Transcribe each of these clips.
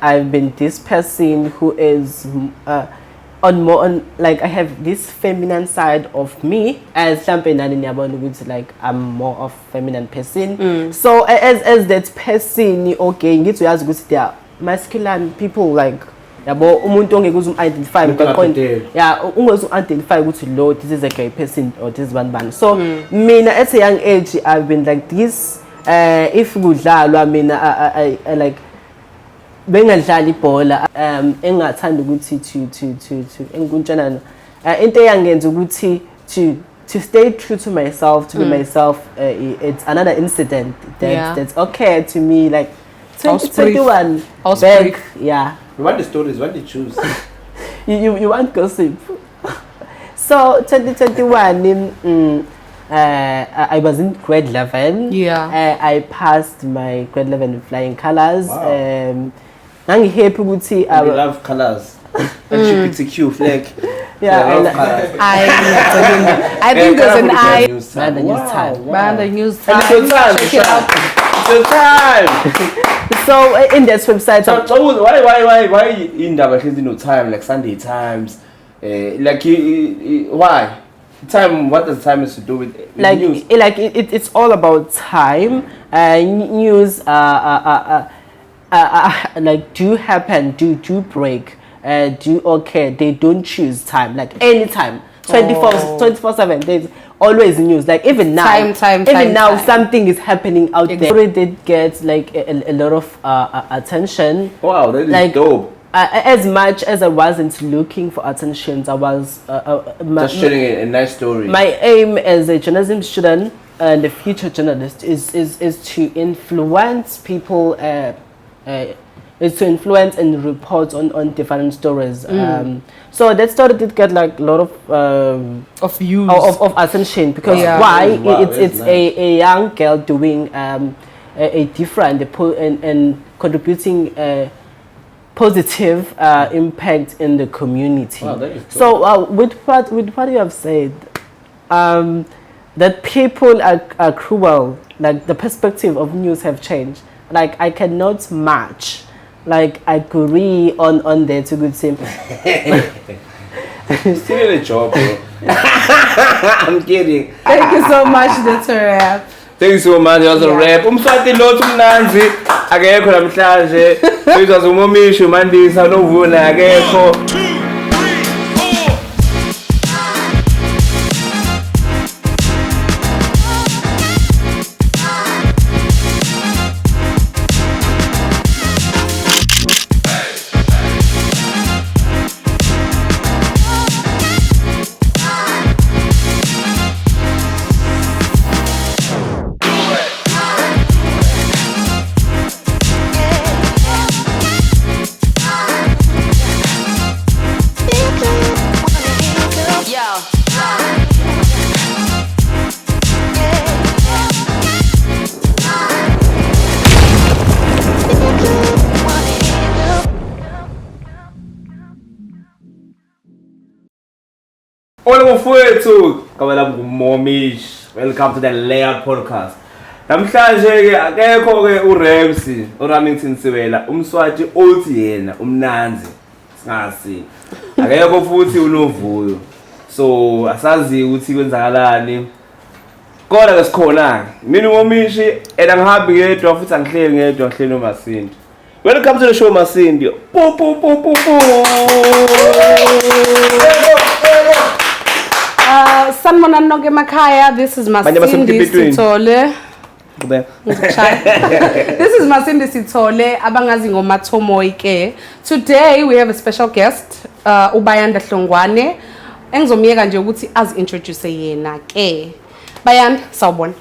I've been this person who is on like I have this feminine side of me, as something like I'm more of feminine person. So as that person, okay, you get to ask they are masculine people, like yabo umuntu ongeke identify identify ukuthi lo this is a gay person or this is one. So mina at a young age I've been like this. If kudlalwa mina I like bengadlala ibhola engathanda ukuthi to enguntshana into eyangenza ukuthi to stay true to myself, to be myself. It's another incident that's okay to me, like 2021 back. Yeah, you want the stories, what did you choose? you want gossip. So 2021 I was in grade 11. Yeah. I passed my grade 11 with flying colors. Wow. I'm happy with it. I love colors. LGBTQ flag. Yeah, I love colors. I think there's an I. Bayanda News Time. Bayanda News Time. And it's your time. Check it out. It's your time. So in that website. So why in the no time, like Sunday times? Why? Time, what does time has to do with like news? It's all about time. News like do happen, do break, do okay. They don't choose time, like anytime, 24/7. There's always news. Like even now, time. Something is happening out there. Already did get like a lot of attention. Wow, that is like, dope. As much as I wasn't looking for attention, I was just sharing a nice story. My aim as a journalism student and a future journalist is to influence people, is to influence and report on different stories. So that story did get like a lot of views of attention because why? Wow, it's nice. A young girl doing a different and contributing. Positive impact in the community. Wow, that is so with what you have said, that people are cruel, like the perspective of news have changed. Like I cannot match, like agree on there to good same. Still in a job, bro. I'm kidding. Thank you so much, that's a wrap. Thank you so much, it was a rap. Umswati lot umnanzi akekho namhlanje. It was Moemish, Masindi Sithole akekho. Moemish. Welcome to the Layout Podcast. Namhlanje ke akekho ke Ramington Siwela, umswati othi yena umnanzi singasi. Akekho futhi unovuyo. So asazi ukuthi kwenzakalani. Kodwa ke sikhona. Mina Moemish angihambi ngedwa futhi angihleli ngedwa ngihleli noMasindi. Welcome to the show Masindi. Sanibona nonke emakhaya. This is Masindi Sithole. This is Masindi Sithole, abangazi ngoMathomoyi ke. Today we have a special guest, Bayanda Hlongwane. Engizomyeka nje ukuthi introduce yena ke. Bayanda, sawubona.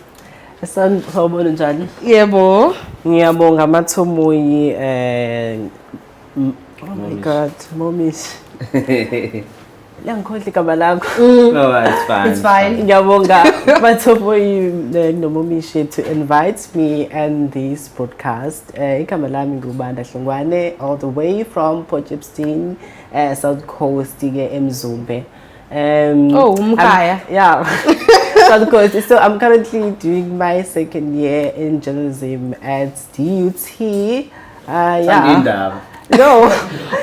Sawubona njani? Yebo. Ngiyabonga Mathomoyi oh my god, Moemish. No, it's fine. It's fine. Ngiyabonga Mathomoyi noMoemish to invite me and this podcast. Igama lami nguBayanda Hlongwane, all the way from Port Shepstone, South Coast ke eMzumbe. Umkhaya. Yeah. South Coast. So I'm currently doing my second year in journalism at DUT. Yeah. Indaba. No.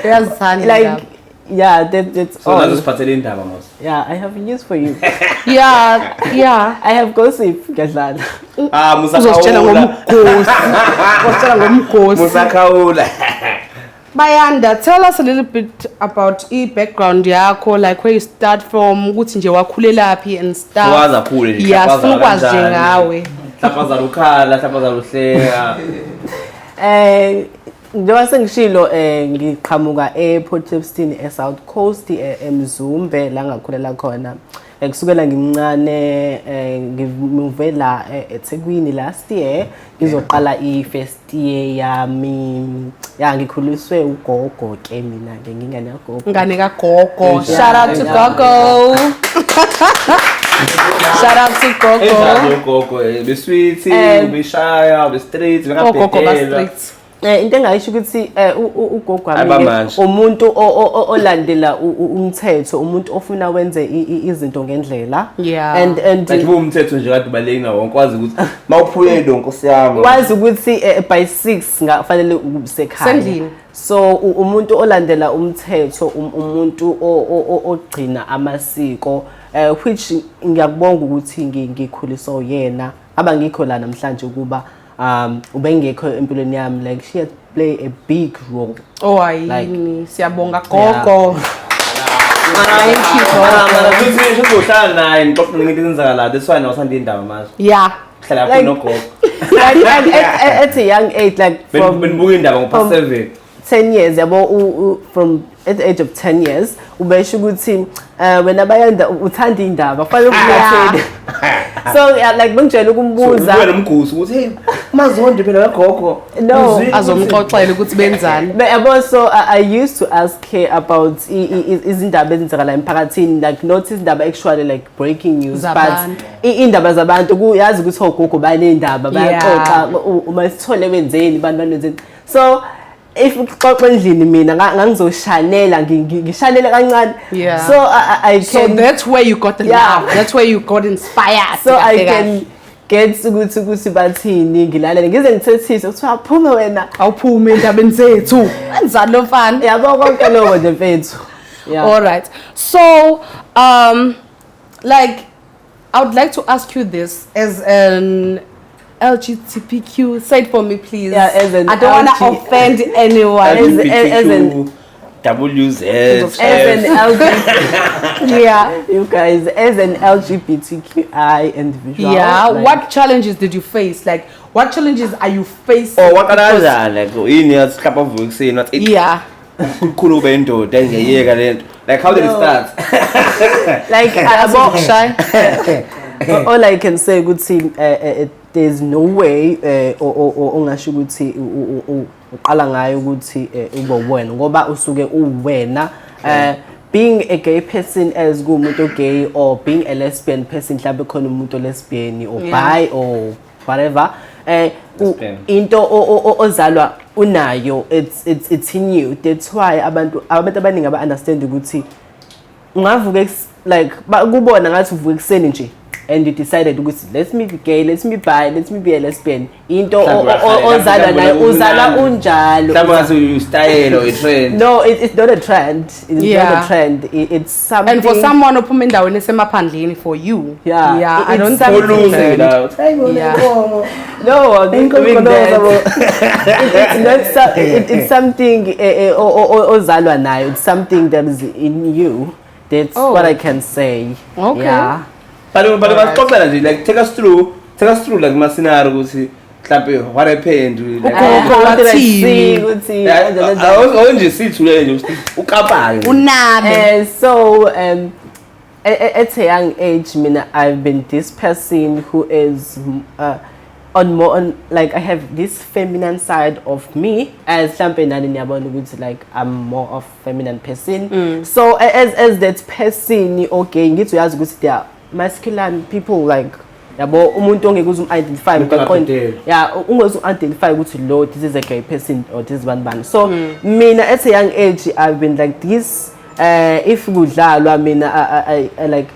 Uyazithanda Like, indaba. yeah, that's So all. nazosiphathela indaba mos. Yeah, I have news for you. Yeah. I have gossip, ngiyadlala. Uzositshela Musakhawula. ngomgosi. Uzositshela ngomgosi. Musakhawula. Bayanda, tell us a little bit about background yakho, like where you start from, ukuthi nje wakhulelaphi and stuff. Wazi akhule nje. Yeah, sifuna ukwazi nje ngawe. Hlaphaza ukhala, hlaphaza uhleka. Njengoba sengishilo ngiqhamuka ePort Shepstone eSouth Coast eMzumbe la ngakhulela khona. Kusukela ngimncane ngimuve la eThekwini last year ngizoqala i-first year yami. Ya ngikhuliswe ugogo ke mina ke ngingane yagogo. Ngane kagogo. Shout out to Gogo. Shout out to Gogo. Enjalo gogo, be sweet, be shy, be straight, Gogo ba street. Into engayisho ukuthi ugogo wami Abamanje. umuntu olandela umthetho, umuntu ofuna wenze izinto ngendlela. Yeah. And like umthetho nje kade baleki na wonke kwazi ukuthi mawuphule lo Nkosi yami. wazi ukuthi by 6 ngafanele usekhaya. Sendlini. So umuntu olandela umthetho, umuntu ogcina amasiko, which ngiyakubonga ukuthi ngikhuliso yena abangikho la namhlanje kuba ubengekho empilweni yami, like she had play a big role. Oh ayini, siyabonga Gogo. Thank you Gogo. Ukuthi uzohlala naye ngixoxe ngikenzeka la, that's why nawusanda indaba manje. Yeah. Hlala Like- phi nogogo. Like at a young age, like from Benibuka indaba ngopha 7. 10 years, yabo from at the age of 10 years ubesho ukuthi wena Bayanda uthanda indaba kufanele ukuyathela. So yeah, like bengijela ukumbuza Wena umgusu ukuthi hey mazonde phela kagogo. No, Azomxoxela ukuthi benzani. but also I used to ask her about izindaba ezenzakala emphakathini, like not izindaba actually like breaking news, Zabantu. but indaba zabantu kuyazi ukuthi ogogo banendaba bayaxoxa uma sithole wenzeni bantwana. So if uxoxa endlini mina ngangizoshanela ngishanele kancane. Yeah. So I So can that's where you got the Yeah. love. That's where you got inspired. so I can get ukuthi bathini ngilalele ngize ngithethise ukuthi aphume wena awuphume endabeni zethu. Wenzani lo mfana? yabo konke lokho nje mfethu. Yeah. All right. So, like, I would like to ask you this as an LGBTQ. Say it for me, please. Yeah, as an I don't want to LG offend anyone. as an LGBTQ, WZ. As an LGBT, Yeah. you guys, as an LGBTQI individual. Yeah. like, What challenges did you face? Like, what challenges are you facing? Oh, Because- wakanjani like yini yasihlapha vukusini wathi Yeah. kukhulu bento ngiyeka lento. Like how did it No. start? like Shy. all I can say ukuthi there's no way ongasho ukuthi uqala ngayo ukuthi ube wena ngoba usuke uwena. Being a gay person as kumuntu gay, or being a lesbian person mhlawumbe khona umuntu lesbian or bi or whatever, Lesbian. into ozalwa unayo, it's in you. That's why abantu abaningi aba understand ukuthi ungavuka like kubona ngathi uvuka ekseni nje and you decided ukuthi let me be gay, let me bi, let me be a lesbian. Into ozalwa nayo uzalwa unjalo. Mhlawumbe ngathi style or a trend. No, it's not a trend. It's Yeah. not a trend. It's something. And for someone ophuma endaweni esemaphandleni, for you. Yeah. Yeah. I don't It's think Oluze it's a trend. la. Hey Yeah. No, I'm doing that. It's something ozalwa nayo. It's something that is in you. That's Oh. what I can say. Okay. Yeah. But masixoxela nje like take us through like ma scenario ukuthi mhlawumbe what happened like Ugogo What did I wathini? see? Ukuthi awunje sithule nje ukapayo. Unabe. So at a young age, mina, I've been this person who is on like I have this feminine side of me, as something like I'm more of feminine person. So as that person, okay, you get to ask ukuthi there are masculine people like yabo umuntu ongeke identify yeah ungezu identify ukuthi lo this is a gay person or this is one. So mina at a young age I've been like this. If kudlalwa mina I like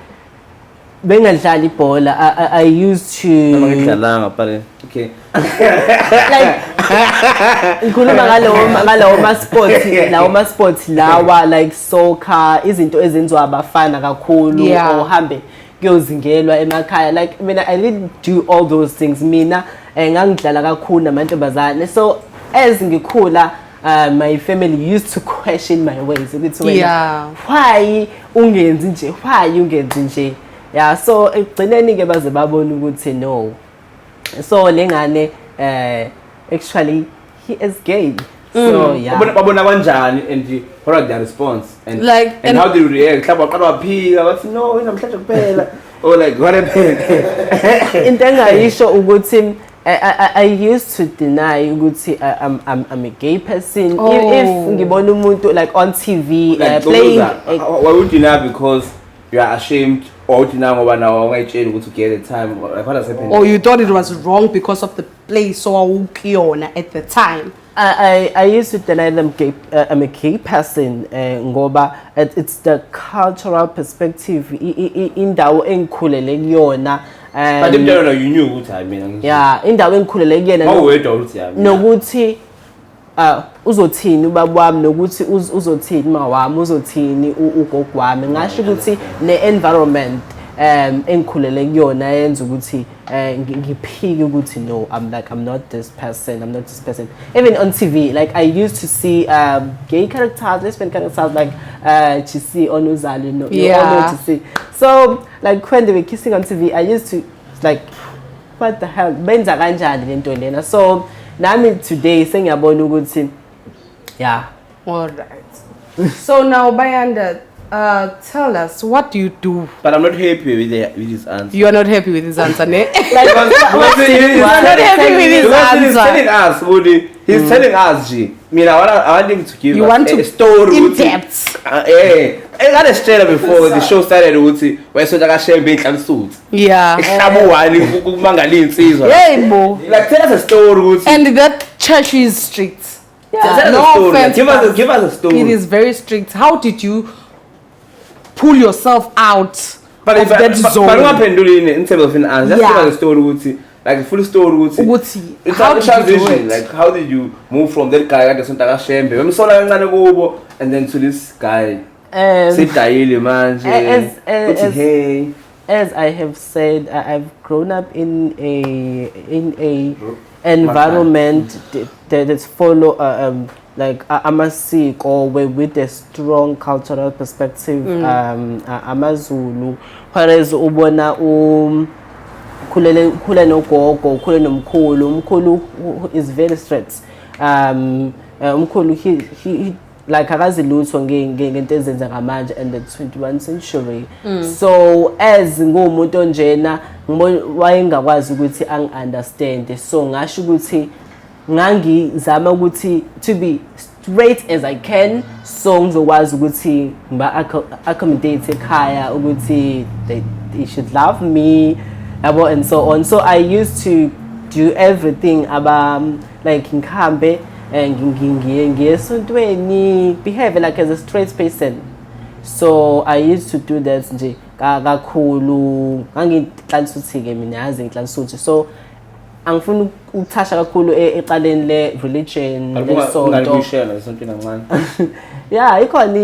bengadlali ibhola, I used to ngidlalanga pale. Okay. like ngikhuluma ngalawo ma-sports lawa like soccer, izinto ezenziwa abafana kakhulu or hambe kuyozingelwa emakhaya. Like mina I didn't do all those things. Mina ngangidlala kakhulu namantombazane. So as ngikhula, my family used to question my ways. Why ungenzi nje? Why ungenzi nje? Yeah, so ekugcineni ke baze babona ukuthi no. So lengane actually he is gay. So yeah. Babona kanjani and what are their response and like and how do you react? Mhlawumbe waqala waphika wathi no namhlanje kuphela or like what happened? Into engayisho ukuthi I used to deny ukuthi I'm a gay person. If ngibona umuntu like on TV like, playing why would you deny? Because you are ashamed or deny ngoba nawo ungayitsheli ukuthi get a time, like what has happened? Or you thought it was wrong because of the play so awukuyona at the time? I used to deny them I'm a gay person ngoba it's the cultural perspective indawo engikhulele kuyona. But if you knew what I mean. Yeah, indawo engikhulele kuyena. Awuwedwa ukuthi yami. Nokuthi uzothini ubaba wami, nokuthi uzothini mama wami, uzothini ugogo wami. Ngasho ukuthi ne-environment engikhulele kuyona yenza ukuthi ngiphike ukuthi no, I'm not this person. Even on TV, like I used to see gay characters, lesbian characters like Chisi on Uzali, you all know to see. So like when they were kissing on TV, I used to like, what the hell, benza kanjani lento lena. So nami today sengiyabona ukuthi yeah. All right. So now Bayanda, tell us, what do you do? But I'm not happy with his answer. You are not happy with his answer, ne? Like, you are not happy with his answer. He's telling us, G. I mean, I want him to give us a story. In depth. I got a trailer before the show started. Where so that share big and suit. Yeah. Like tell us a story. And that church is strict. Yeah. No offense. Give us a story. It is very strict. How did you pull yourself out of that zone? But what happened in terms of an answer? Just give us a story. Like a full story. It's how a transition. Like how did you move from that guy that doesn't have shame? I'm so like and then to this guy. As I have said, I've grown up in a environment that follow like amasiko with a strong cultural perspective. Amazulu, whereas ubona khule nogogo, khule nomkhulu. Umkhulu is very strict. Umkhulu he like akazi lutho ngento ezenza ngamanje in the 21st century. So as ngumuntu onjena wayengakwazi ukuthi understand, so ngasho ukuthi ngangizama ukuthi to be straight as I can, so ngizokwazi ukuthi ngiba accommodate ekhaya ukuthi they should love me and so on. So I used to do everything like ngikhambe ngiyesontweni, behave like as a straight person. So I used to do that nje kakhulu. Ngangihlansuthi ke mina yazi ngihlansuthi. So angifuni ukuthasha kakhulu eqaleni le religion lesonto. Yeah, ikhona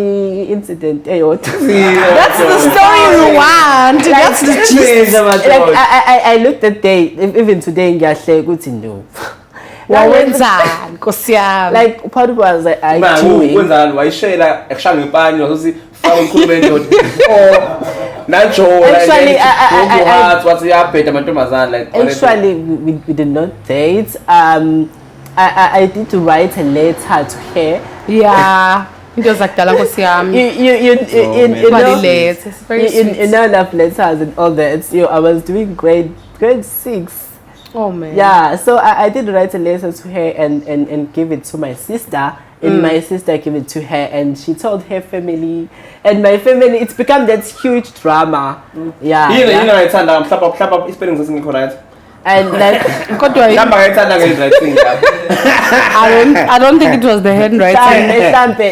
incident eyodwa. That's the story you want. That's the gist. Like I looked at day, even today ngiyahleka ukuthi no. Wawenzani Nkosi yami? Like part of was like I doing. Wenzani wayishela ekushanga impani wathi faka umkhulu bendoda. Nacho actually what you have better amantombazana like actually we did not date. I did write a letter to her. Yeah. Into zakudala Nkosi yami. You know love letters and all that. I was doing grade 6. Oh man. Yeah, so I did write a letter to her and give it to my sister. And my sister gave it to her and she told her family. And my family, it's become that huge drama. Yeah. You know, it's mhlawumbe spelling sasingikho right. And like, Number handwriting. I don't think it was the handwriting.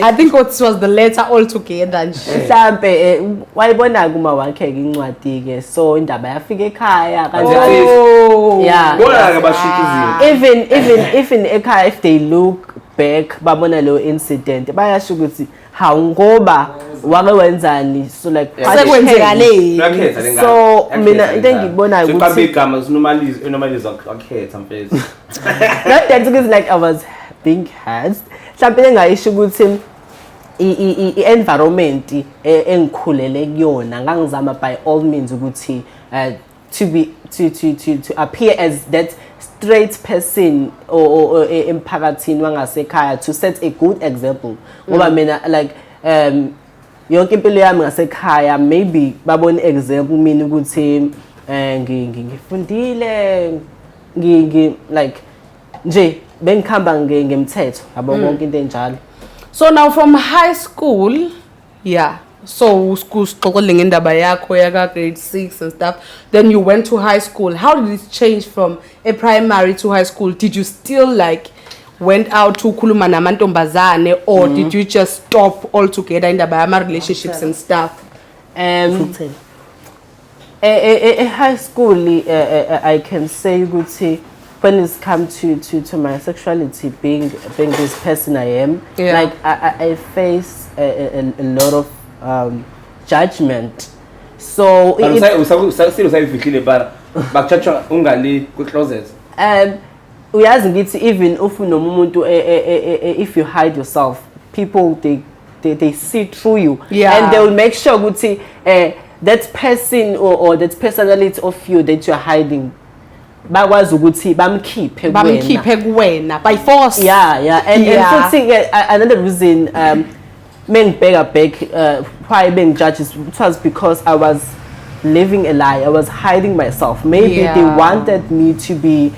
I think it was the letter altogether nje. Mhlambe wayibona kuma wakhe incwadi ke so indaba yafika ekhaya Oh. yeah. Bona ke bashikizile. Even ekhaya if they look back babona lo incident bayasho ukuthi hawu ngoba wake wenzani so like sekwenzekaleni. So mina into engibona ukuthi Siqambe igama sinomaliza akhetha mfethu. not that because like I was being hazed mhlawumbe engayisho ukuthi i-environment engikhulele kuyona ngangizama by all means ukuthi to appear as that straight person or emphakathini wangasekhaya to set a good example ngoba mina like yonke impilo yami ngasekhaya maybe babone example mina ukuthi ngifundile like nje bengikhamba ngemthetho yabo konke into enjalo. So now from high school, yeah. So school struggling in yakho yaka grade 6 and stuff. Then you went to high school. How did it change from a primary to high school? Did you still like went out to khuluma namantombazane or did you just stop altogether in the relationships and stuff? High school I can say ukuthi when it's come to my sexuality being this person I am, yeah. like I face a lot of judgment. So usayifihlile bara bakuchacha ungali ku closet. Uyazi ngithi even if umuntu if you hide yourself people they see through you, yeah. And they will make sure ukuthi that person or that personality of you that you are hiding bakwazi ukuthi bamkhiphe kuwena by force. Yeah and futhi another reason mengibheka back why being judged it was because I was living a lie. I was hiding myself. Maybe they wanted me to be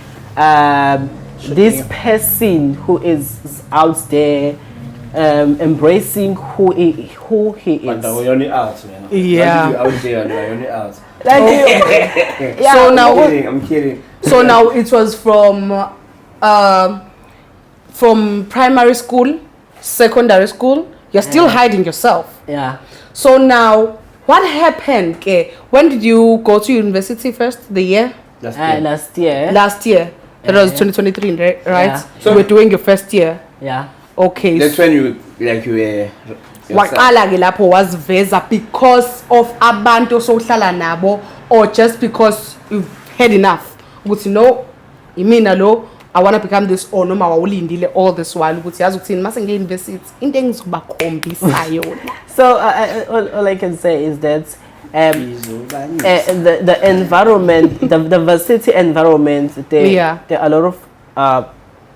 this person who is out there embracing who he is. But you're only out, man. Yeah. You out there, you're only out. Like yeah. So now I'm kidding. So now it was from primary school, secondary school. You're still hiding yourself. Yeah. So now, what happened? Okay, when did you go to university first? The year? Last year. Last year. That was 2023, right? Yeah. So you were doing your first year. Yeah. Okay. That's when you were. Waqala ke lapho waziveza because of abantu sohlala nabo or just because you've had enough. Ukuthi no, imina lo I want to become this or noma wawulindile all this while ukuthi yazi ukuthini mase nge university into engizobakhombisa yona. So all I can say is that the environment, the varsity environment, there are a lot of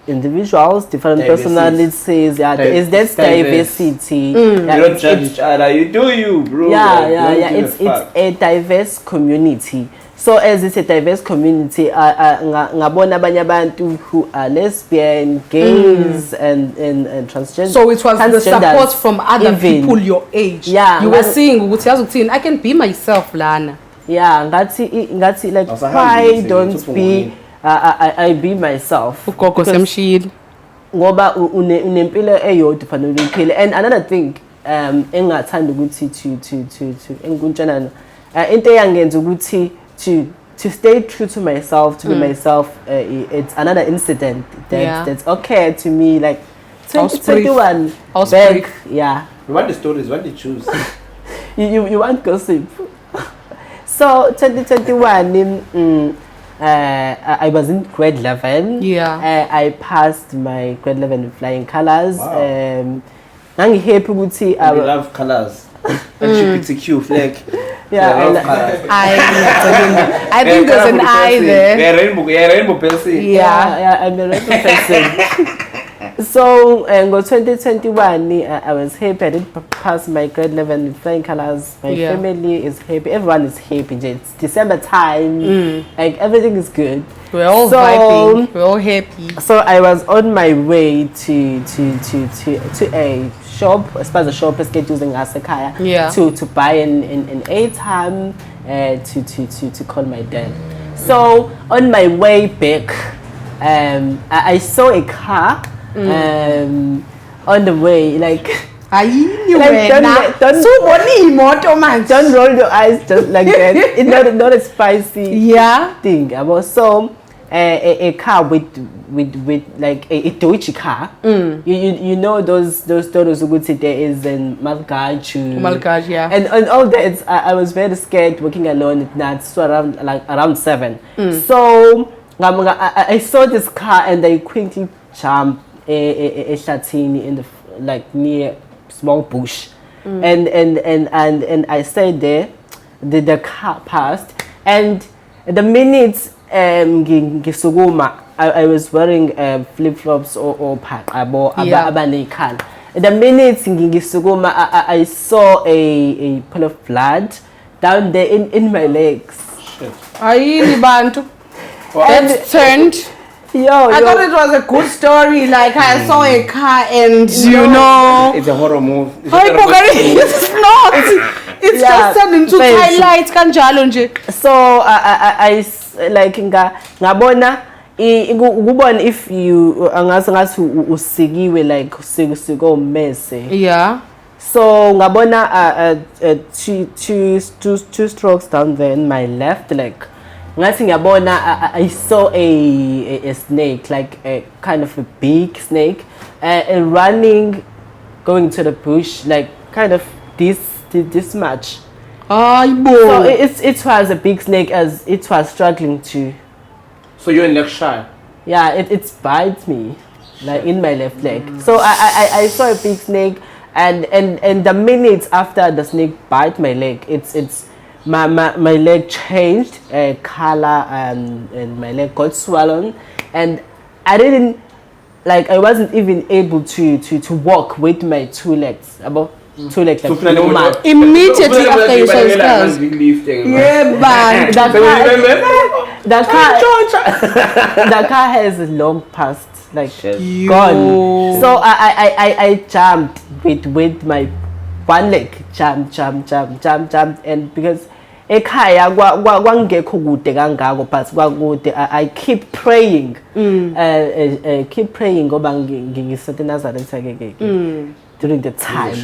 individuals, different personalities. Yeah, there is that diversity. Yeah, you don't judge each other. You do you, bro. Yeah. It's a diverse community. So as it's a diverse community, ngabona abanye abantu who are lesbian, gays, and transgender. So it was the support from other people your age. Yeah, you were seeing ukuthi yazi ukuthini I can be myself lana. Yeah, ngathi like why don't be I be myself. Ugogo semshili. Ngoba unempilo eyodwa fanele uyiphile. And another thing engathanda ukuthi to enguntshana into eyangenza ukuthi to stay true to myself, to be myself, it's another incident that's okay to me. Like 2021, back, yeah. You want the stories? What did you choose? you want gossip? So 2021, I was in grade 11. Yeah. I passed my grade 11 with flying colors. Wow. I'm happy with I love colors. LGBTQ flag. Yeah, I think there's an I there. Yeah, rainbow person. Yeah, I'm a rainbow person. So, in 2021, I was happy. I did pass my grade 11 with flying colors. My family is happy. Everyone is happy. It's December time. Like everything is good. We're all vibing. We're all happy. So I was on my way to a shop, as far as the shop is using Asakaya, to buy an airtime to call my dad. So on my way back, I saw a car on the way, like. Don't roll your eyes just like that. It's not a spicy thing. I was so a car with like a Deutsche car. You know those stories who would say there is in Malgaju. Yeah. And all that, I was very scared walking alone at night. So around 7. So I saw this car and I quickly jumped a Shatini in the like near small bush, and I stayed there. The car passed, and the minutes ngisukuma, I was wearing flip flops or phaqabo abanekhala. The minutes ngisukuma, I saw a pool of blood down there in my legs. Ayini bantu. It turned. I thought it was a good story. Like I saw a car and you know. It's a horror movie. It's not. It's just turned into highlights kanjalo nje. So I like ngabona ukubona if you angazi usikiwe like usiko mese. Yeah. So ngabona two strokes down there in my left leg. I saw a snake, like a kind of a big snake, running, going to the bush, like kind of this much. So it was a big snake as it was struggling to. So you're in leg shy? Yeah, it bites me, like in my left leg. So I saw a big snake, and the minutes after the snake bite my leg, it's. My leg changed color and my leg got swollen, and I wasn't even able to walk with my two legs, about 2 legs like normal. Immediately after you saw the scars. The car has a long past, like gone. So I jumped with my one leg, jump, and because ekhaya kwangekho kude kangako but kwakude I keep praying ngoba ngisete Nazareth during the time.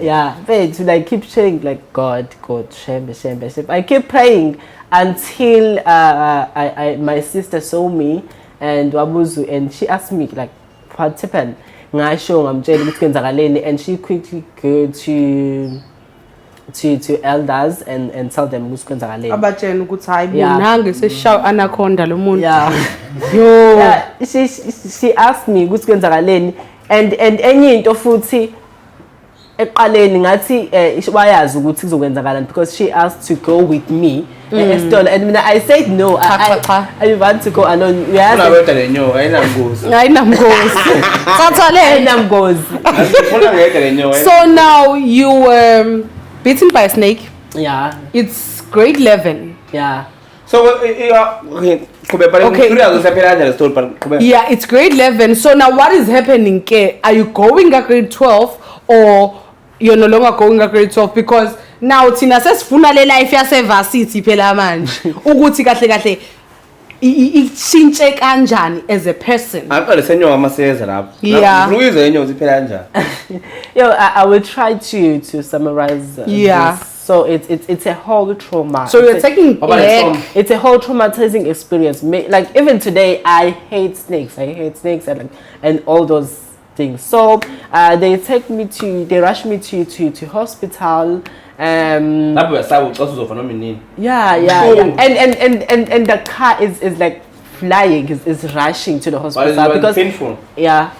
Yeah, but like keep praying like God shembe. I keep praying until my sister saw me and wabuzu, and she asked me like what happened. Ngasho ngamtshela ukuthi kwenzakaleni, and she quickly go to elders and tell them ukuthi kwenzakaleni. Abatshela ukuthi hayi bonange seshaw anaconda lo muntu. Yeah, she asked me ukuthi kwenzakaleni, and enye into futhi eqaleni ngathi wayazi ukuthi kuzokwenzakalani because she asked to go with me esitolo, and mina I said no. I want to go alone. So now you were bitten by a snake. Yeah. It's grade 11. Yeah. So yeah, it's grade 11. So now what is happening? Are you going at grade 12 or you're no longer going at grade 12? Because now thina sesifuna le life yasevarsity phela manje ukuthi kahle ichinche kanjani as a person. Aqale senyoka maseza lapho. Yeah. Luize enyoka iphela kanjani? I will try to summarize this. So it's a whole trauma. So you're taking it's a whole traumatizing experience. Like even today I hate snakes and all those things. So they rush me to hospital. Yeah. And the car is like flying, is rushing to the hospital because painful. Yeah.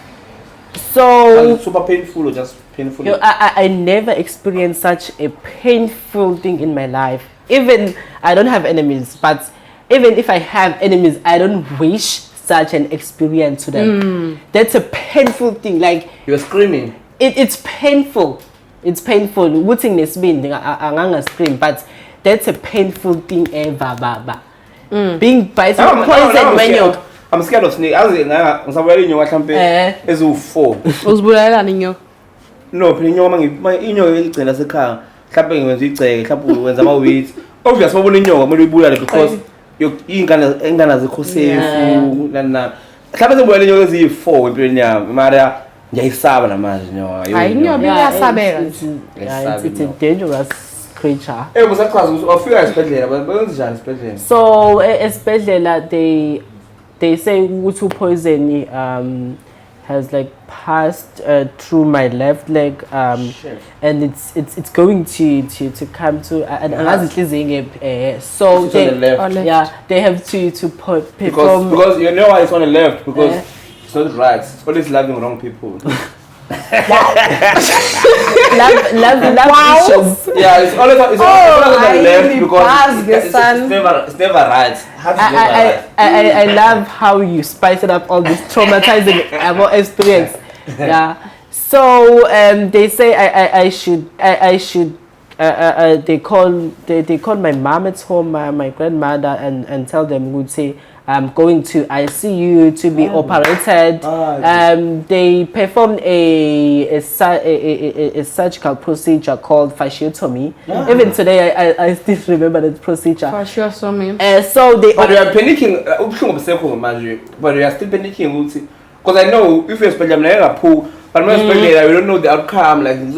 So super painful or just painful? I never experienced such a painful thing in my life. Even I don't have enemies, but even if I have enemies, I don't wish such an experience to them. That's a painful thing. Like you're screaming. It's painful. It's painful. Wouldn't this mean I'm scream? But that's a painful thing ever, Baba. Being bitten, poison when you're. I'm scared of snake. I was wearing your campaign. It's 4. No, my in a car. Clapping when you say, clap when the weeds. Obviously, because ingane azikho safe lana mhlawumbe sengibone inyoka eziyi4 empilweni yami mara ngiyayisaba namanje nyoka hayi inyoka iyasabeka it's a dangerous creature. Musachaza ukuthi awufika esibhedlela benza njani esibhedlela? So esibhedlela they say ukuthi poison has like passed through my left leg and it's going to come to so they, on the left. Yeah, they have to perform because you know why it's on the left because it's not right. It's always loving wrong people. love issues. Yeah, it's always on the left because it's never right. I love how you spice it up all this traumatizing experience. Yeah. So they say I should they call my mom at home, my grandmother, and tell them would say I'm going to ICU to be operated. They performed a surgical procedure called fasciotomy. Even today, I still remember that procedure. Fasciotomy. So they. But you are panicking. But you are still panicking, because I know if you're spelling but most we don't know the outcome. Like it's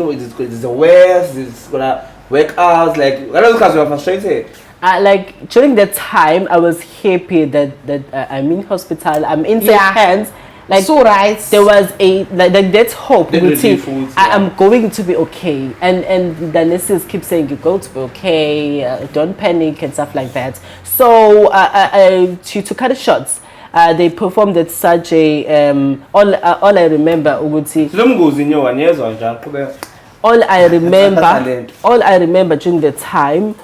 the worst. It's gonna work out. Like a lot of guys were frustrated. Like during that time, I was happy that I'm in hospital. I'm in safe hands. Like so right. There was like that hope. I'm going to be okay. And the nurses keep saying you're going to be okay. Don't panic and stuff like that. So to cut it short, they performed that surgery. All I remember, all I remember during the time,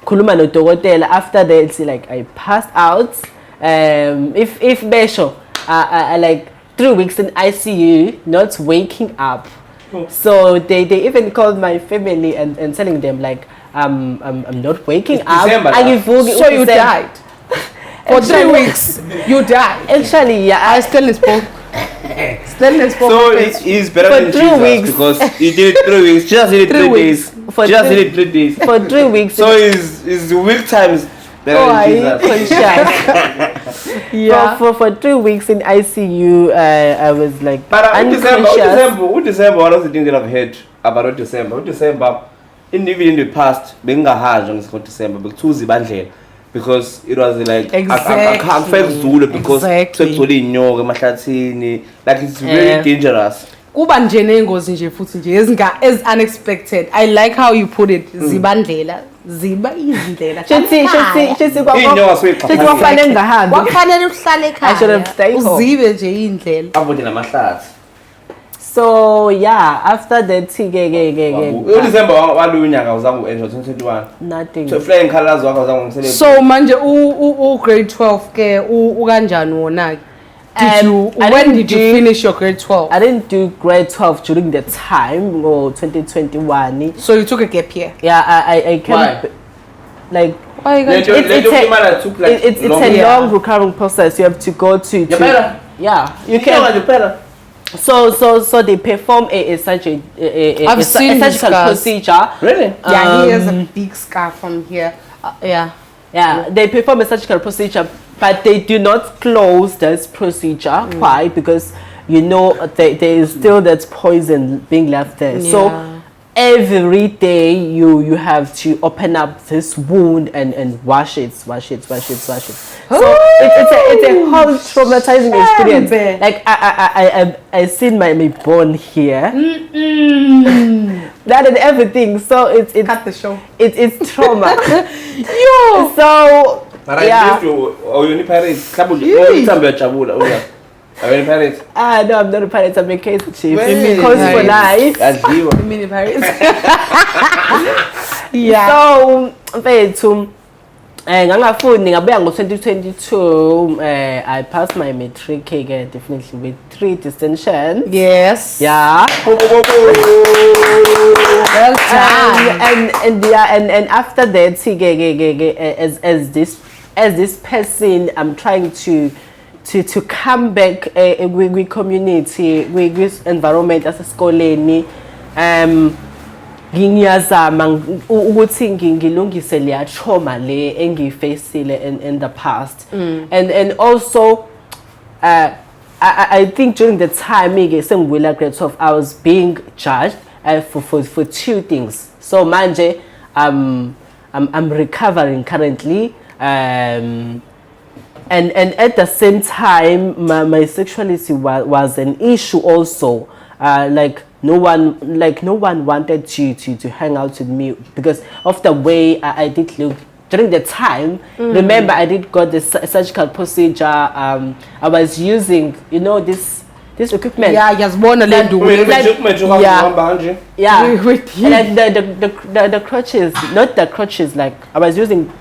kuluma no dokotela. After that, like I passed out. If besho, like 3 weeks in ICU, not waking up. So they even called my family and telling them like I'm not waking up. So you died. For 3 weeks, you died. Actually, yeah, I still spoke. So it's better for than 3 Jesus weeks because he did it 3 weeks. Just did it 3 days. Just did it 3 days. For 3 weeks. So his week times better than Jesus. Yeah. For 3 weeks in ICU, I was like. But in December, one of the things that I've heard about December, even in the past, being a hard on December, but Tuesday bandle. Because it was like I can't fake Zulu because sexually nyoka emahlathini, like it's very dangerous. Kuba nje nengozi nje futhi nje as unexpected. I like how you put it. Zibandlela, ziba izindlela. Shethi kwafanele ngahambi. Kwafanele uhlale ekhaya. I should have stayed home. Uzibe nje indlela. Avoid namahlathi. So yeah, after that December walunyaka uzangu enjoy 2021. Nothing. So flying colors wakho uzangu umsebenzi. So manje u grade 12 ke kanjani wona? When did you finish your grade 12? I didn't do grade 12 during the time or 2021. So you took a gap year? Yeah, I came. Why? Like why you it's a long recurring process. You have to go to yeah, you can. So they perform a surgery, a surgical procedure. Really? Yeah, he has a big scar from here. Yeah, they perform a surgical procedure, but they do not close this procedure. Why? Because there is still that poison being left there. Yeah. So every day you have to open up this wound and wash it. So it's a whole traumatizing experience. Like I seen my bone here, that and everything. So it's cut the show. It's trauma. So yeah. Are you parents? Are you parents? No, I'm not a pirate. I'm a case chief. Cause for life. You mean pirates? Yeah. So, mfethu ngangafuni ngabuya ngo-2022 I passed my matric definitely with 3 distinction. Yes. Yeah. Well done. And after that as this person I'm trying to come back with community, with environment as a schooleni. ngiyazama ukuthi ngilungise le trauma le engiyifacile in the past. And also I think during the time sengiwela grade 12 I was being judged for two things. So manje I'm recovering currently, and at the same time my sexuality was an issue also. Like no one wanted to hang out with me because of the way I did look during the time. Remember, I did got this surgical procedure. I was using, this equipment. Yeah, just born a little With the crutches, not the crutches. Like I was using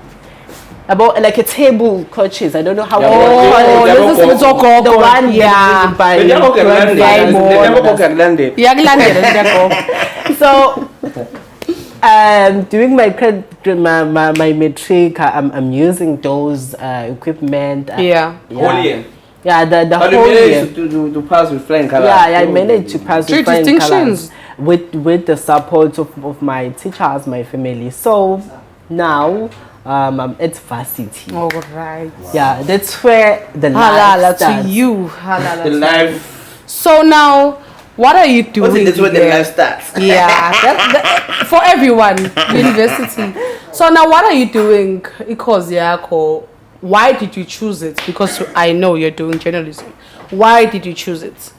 about like a table crutches. I don't know how. The one, yeah. So during my matric, I'm using those equipment. Yeah. Yeah, the whole year. To pass with flying colors. Yeah, I managed to pass with flying distinctions with the support of my teachers, my family. So now I'm at varsity. All right. Yeah, that's where the life starts. To you. The life. So now, what are you doing? That's where the life starts. Yeah, for everyone, university. So now, what are you doing? Because why did you choose it? Because I know you're doing journalism. Why did you choose it?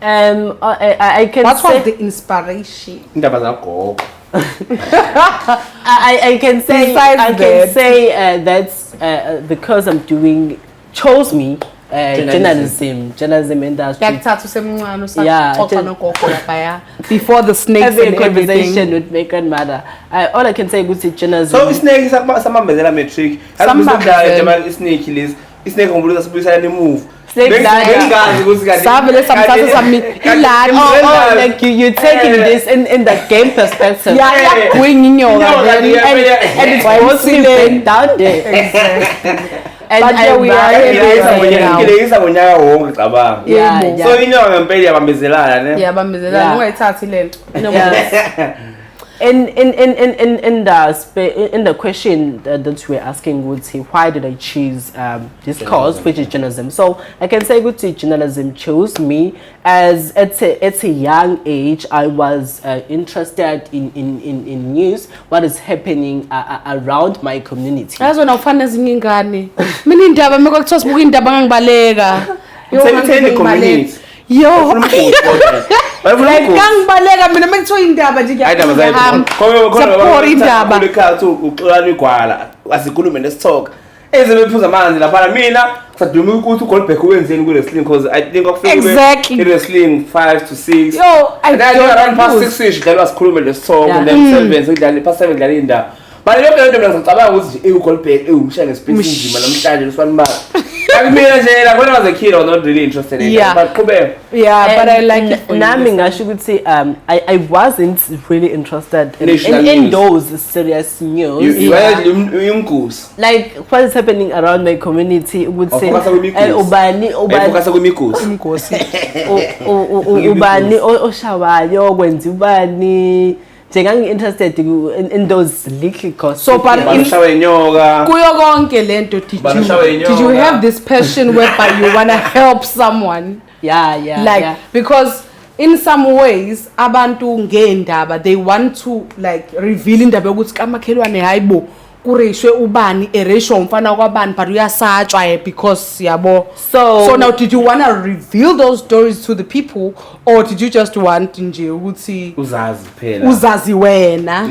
I can what say... was the inspiration? I can say that's because chose me journalism industry. Yeah, before the snakes having and a conversation everything. with my grandmother. All I can say is journalism. So snake is some metric. Snake move. Like you're taking this in the game perspective. Yeah, going in your and it's mostly down there. And but we are here In the question that we're asking would say, why did I choose this course, which is journalism? So I can say good to journalism chose me as at a young age. I was interested in news, what is happening around my community. That's when I found as ingane. Mini ndaba mekuthosa buka indaba ngibaleka. Community. Yo. Like kangibaleka mina mekuthiwa indaba nje ngiyahamba. Support indaba. Uxolani igwala. Asikhulume nesithoka. Ezebephuza amanzi lapha mina kusaduma ukuthi uGoldberg wenzeni ku wrestling because I think exactly wrestling 5 to 6. Yo, I don't past 6 dlalwa sikhulume lesithoka and then 7 sekudlala past 7 dlala indaba. But yonke lento mina ngicabanga ukuthi uGoldberg umshaya ngespace inzima namhlanje loswanibala. When I was a kid, I was not really interested in it. But but I like it. I wasn't really interested in those serious news. Like what is happening around my community, would say ubani oshawayo kwenza ubani. Interested in those little costs. So, but did you have this passion whereby you want to help someone? Yeah. Because in some ways, abantu ngendaba they want to like reveal indaba ukuthi kamakhelwane hayibo kureshwe ubani ereshwa umfana kwabani but uyasatshwa because yabo. So now did you want to reveal those stories to the people or did you just want nje ukuthi uzazi wena?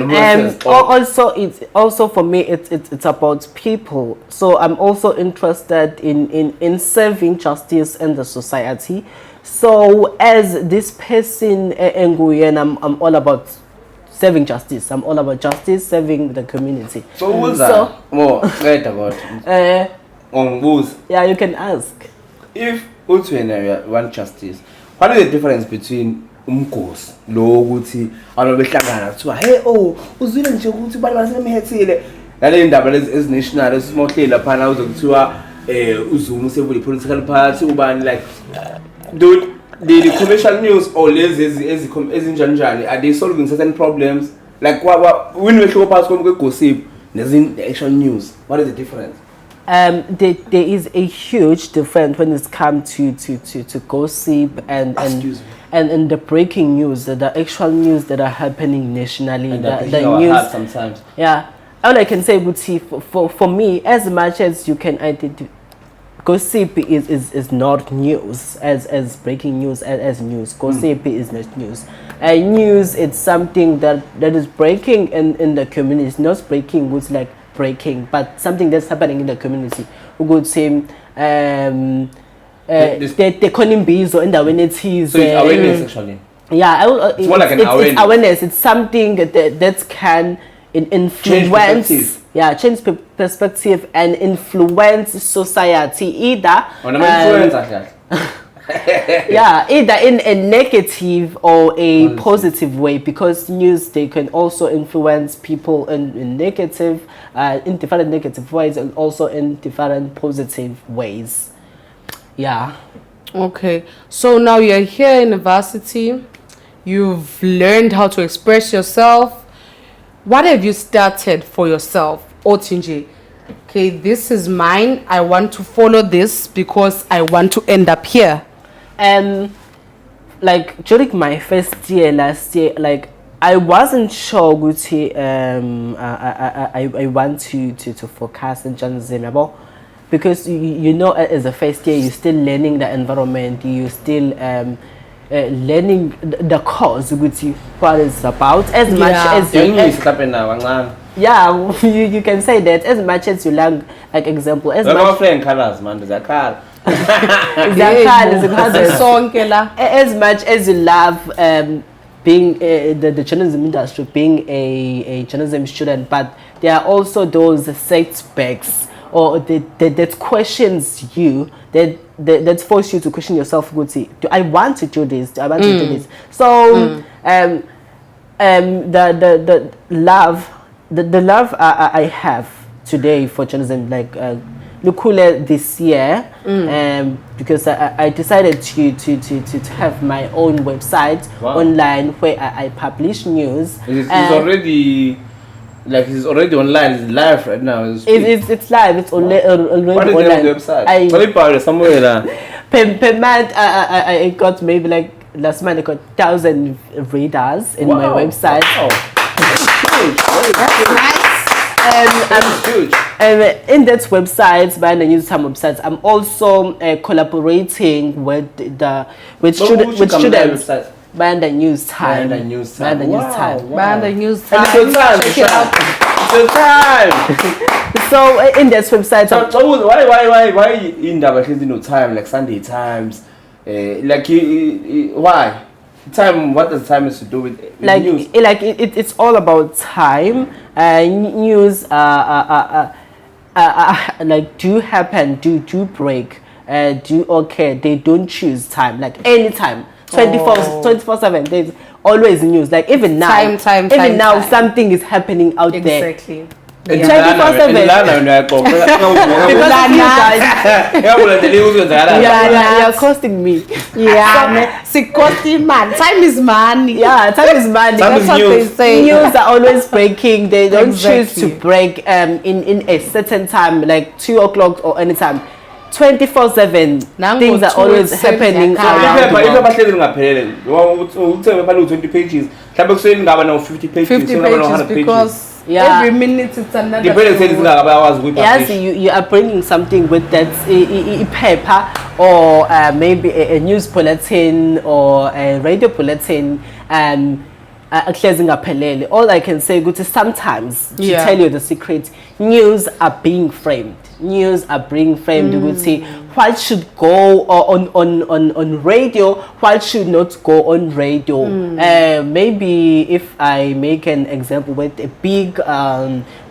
Also for me it's about people. So I'm also interested in serving justice in the society. So as this person Nguyen, I'm all about serving justice. I'm all about justice, serving the community. So who's that? More right about on who's? Yeah, you can ask. If Utsuena want justice, what is the difference between umkhosi lo ukuthi anobehlangana kuthiwa hey uzwile nje ukuthi bani basemhethile nale ndaba lezi national esimohle lapha na uzokuthiwa uZuma usevule political party ubani like the commercial news or lezi ezinjani are they solving certain problems Like when we show past gossip, there's in the actual news. What is the difference? There is a huge difference when it's come to gossip and the breaking news, the actual news that are happening nationally. And the news sometimes. Yeah, all I can say, Guti, for me, as much as you can identify, gossip is not news as breaking news as news. Gossip is not news. News, it's something that is breaking in the community. It's not breaking what's like breaking, but something that's happening in the community. We could say the Konimbizo and awareness. So it's awareness actually. Yeah, it's more like an awareness. It's awareness. It's something that can influence. Change perspective and influence society either. Either in a negative or a positive way, because news, they can also influence people in negative, in different negative ways, and also in different positive ways. Yeah. Okay. So now you're here in university. You've learned how to express yourself. What have you started for yourself, Otinji? Okay, this is mine. I want to follow this because I want to end up here. Like during my first year last year, like I wasn't sure Guti, I want to focus in journalism, because you know, as a first year, you're still learning the environment, you still learning the cause, Guti, what it's about, as much as you can say that, as much as you learn, like example, as much colors, man, there's a car. As much as you love being the journalism industry, being a journalism student, but there are also those setbacks or that questions you, that force you to question yourself. Do I want to do this? Do I want to do this? So the love I have today for journalism, like Lukule this year, because I decided to have my own website online where I publish news. It's already online. It's live right now. It's live. It's already online. What is the website? Somewhere per month, I got maybe like last month I got 1,000 readers in my website. Wow. That's nice. Huge. And in that website, Bayanda News Time websites, I'm also collaborating with students. Bayanda News Time. Bayanda News Time. Bayanda News Time. Check it out. It's time. So in that website, so why in the time, like Sunday Times, why? Time, what does time has to do with news? It's all about time. News like do happen, do break, do okay. They don't choose time, like anytime. 24/7. There's always news. Like even now, something is happening out there. Exactly. 24/7. You're costing me. Time is money. Yeah, time is money. That's what they say. News are always breaking. They don't choose to break in a certain time, like 2 o'clock or anytime. 24/7. Things are always happening. 20 pages. 50 pages because every minute it's another. Yes, you are bringing something with that paper or maybe a news bulletin or a radio bulletin. All I can say is sometimes, to tell you the secret, news are being framed. News are being framed. You would say what should go on radio, what should not go on radio. Maybe if I make an example with a big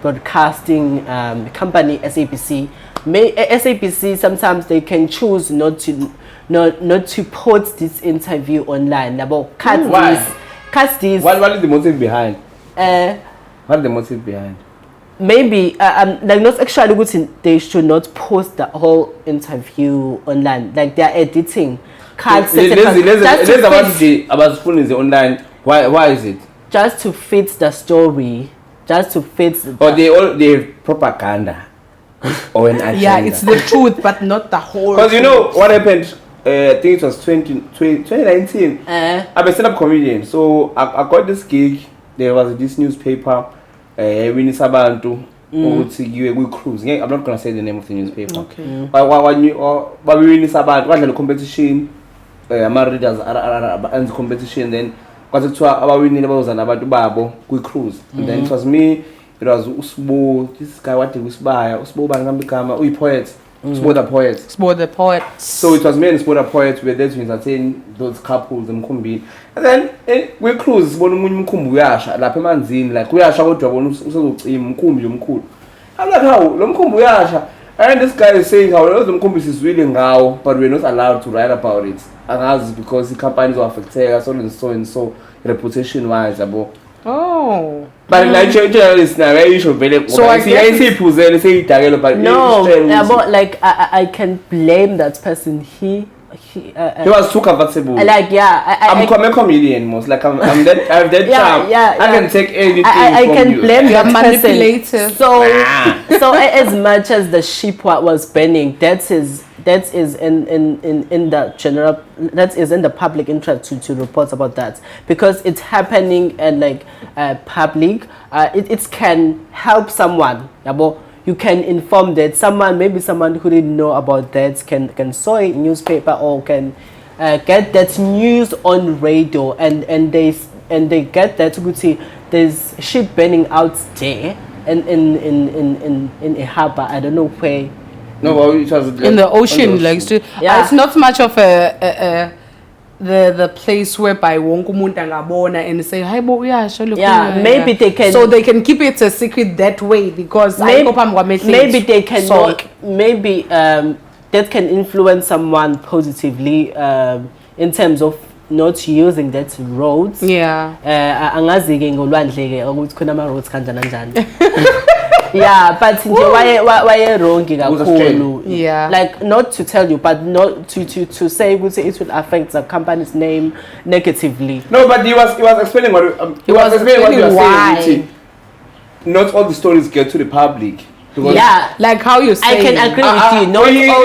broadcasting company, SABC. SABC sometimes they can choose not to put this interview online. Cut this. What is the motive behind? What is the motive behind? Maybe like not actually good. They should not post the whole interview online. Like they are editing. Let's about spoon is online. Why is it? just to fit the story, just to fit. Or they propaganda or an agenda. Yeah, it's the truth, but not the whole. Because you know what happened. I think it was 2019. I'm a stand-up comedian, so I got this gig. There was this newspaper. We need Sabantu. We cruise. I'm not gonna say the name of the newspaper. Okay. But we need Sabantu. What the competition? Readers and the competition. Then because it's about winning about Babo. We cruise. And then it was me. It was Usbo. This guy what we buy. Usbo Bangam we poets. Sport the poet. So it was me and Sport the poet. We were there to entertain those couples and Mkumbi. And then we cruise. Mkumbi uyasha. La pemanzini like uyasha kodwa bona Mkumbi umkhulu. I'm like how lo Mkumbi uyasha. And this guy is saying how lo Mkumbi is really ngawo, but we're not allowed to write about it. And because the companies are affected, so and so reputation wise about. Oh. But like journalists now, you should very. So I see but no, but like I can blame that person. He was too comfortable. Like I'm a comedian most. Like I'm that I have that charm. I can take anything. I from can you. blame that manipulator. person. So as much as the ship was burning, that is in the general, that is in the public interest to report about that, because it's happening and like public. It can help someone. You can inform that maybe someone who didn't know about that can saw a newspaper or can get that news on radio and they get that to see there's ship burning out there in a harbor. I don't know where. No, well, it was in the ocean, like it's not much of the place whereby wonke umuntu angabona and say hi bo uyasho lokhu. Yeah, maybe they can. So they can keep it a secret that way because maybe they can not, maybe that can influence someone positively in terms of not using that roads. Yeah. Angazi ke ngolwandle ke ukuthi khona ama roads kanjani kanjani. Yeah, but why wrong kakhulu. Yeah. Like not to tell you, but not to say it will affect the company's name negatively. No, but he was explaining what what you are saying. Not all the stories get to the public. Yeah, like how you say. I can agree with you.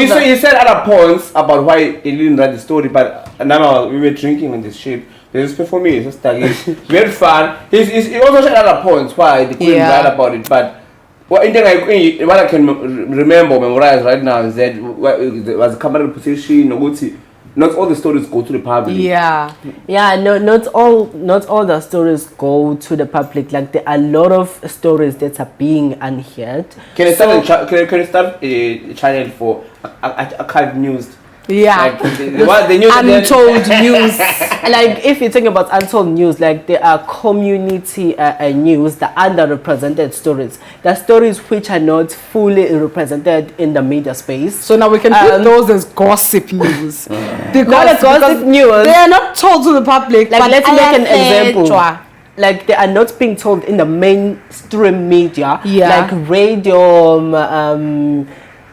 Not he said other points about why he didn't write the story, but now we were drinking on this ship. This for me, it's just very fun. He also said other points why they couldn't write about it, but. What I can memorize right now is that there was a camera position. Not all the stories go to the public. Yeah. No, not all the stories go to the public. Like there are a lot of stories that are being unheard. Can you start a channel for archive news? Yeah, like the news untold news. Like if you think about untold news, like there are community news, the underrepresented stories, the stories which are not fully represented in the media space. So now we can put those as gossip news. Because gossip news, they are not told to the public. Like let's make an example. Like they are not being told in the mainstream media, like radio.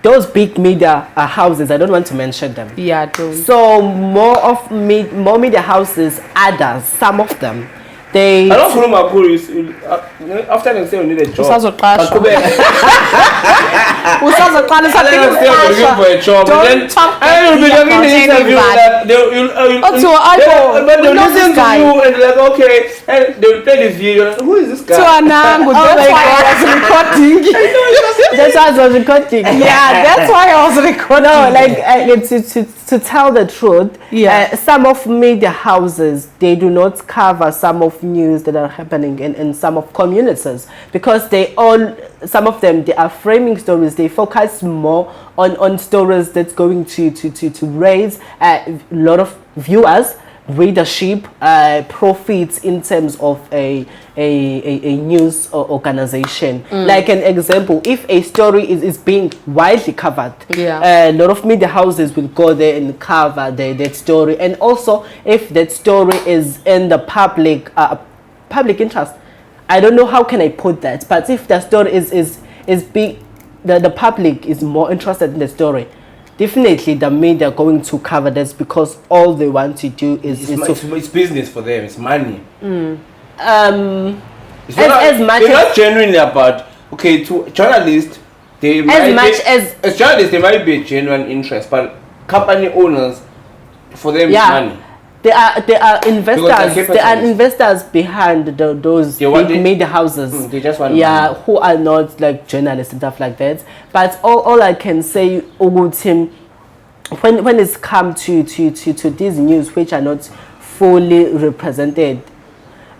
Those big media houses, I don't want to mention them. Yeah, don't. So more media houses, others, some of them, they. I don't know after they say you need a job. Who is this guy? That's why I was recording. Yeah, that's why I was recording. No, like to tell the truth, some of media houses, they do not cover some of news that are happening in some of communities, because some of them, they are framing stories. They focus more on stories that's going to raise a lot of viewers, readership, profits in terms of a news organization. Like an example, if a story is being widely covered, a lot of media houses will go there and cover that story. And also, if that story is in the public interest, I don't know how can I put that, but if the story is being, the public is more interested in the story, definitely the media are going to cover this, because all they want to do is it's business for them. It's money. as much it's as not genuinely about to journalists. They as journalists they might be a genuine interest, but company owners, for them it's money. There are investors. There are investors behind those big media houses. They just want money. Who are not like journalists and stuff like that. But all I can say, Tim, when it's come to these news which are not fully represented,